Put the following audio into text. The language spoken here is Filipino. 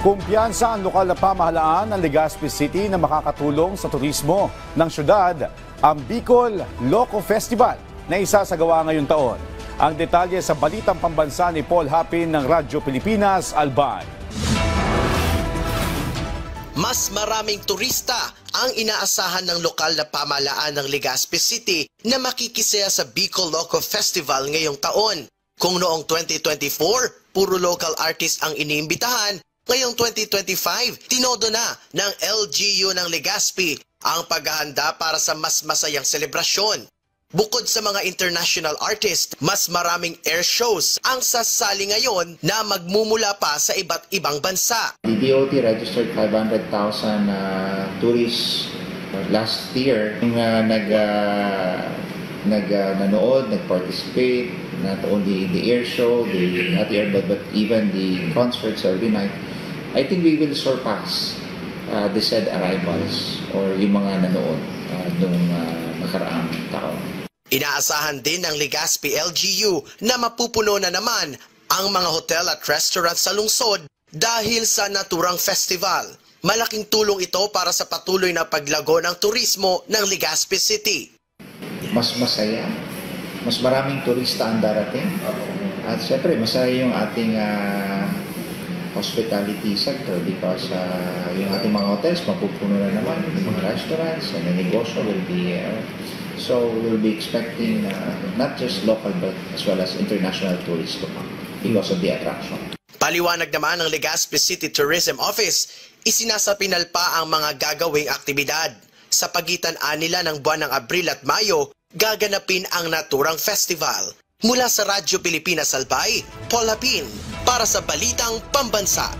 Kumpiyansa ang lokal na pamahalaan ng Legazpi City na makakatulong sa turismo ng syudad, ang Bicol Loco Festival na isasagawa ngayong taon. Ang detalye sa Balitang Pambansa ni Paul Hapin ng Radyo Pilipinas, Albay. Mas maraming turista ang inaasahan ng lokal na pamahalaan ng Legazpi City na makikisaya sa Bicol Loco Festival ngayong taon. Kung noong 2024, puro local artist ang iniimbitahan, ngayong 2025, tinodo na ng LGU ng Legazpi ang paghahanda para sa mas masayang selebrasyon. Bukod sa mga international artist, mas maraming air shows ang sasali ngayon na magmumula pa sa iba't ibang bansa. The DOT registered 500,000 tourists last year. Yung nanood, nag-participate, not only in the air show, not the air, but even the concerts every night. I think we will surpass the said arrivals or yung mga nanood nung nakaraang taon. Inaasahan din ng Legazpi LGU na mapupuno na naman ang mga hotel at restaurant sa lungsod dahil sa naturang festival. Malaking tulong ito para sa patuloy na paglago ng turismo ng Legazpi City. Mas masaya, mas maraming turista ang darating. At syempre, masaya yung ating hospitality sector because yung ating mga hotels mapupuno na naman, yung mga restaurants and the negosyo will be so we'll be expecting not just local but as well as international tourists to come because of the attraction. Paliwanag naman ng Legazpi City Tourism Office, isinasapinal pa ang mga gagawing aktibidad. Sa pagitan nila ng buwan ng Abril at Mayo, gaganapin ang naturang festival. Mula sa Radyo Pilipinas Albay, Paul Hapin para sa Balitang Pambansa.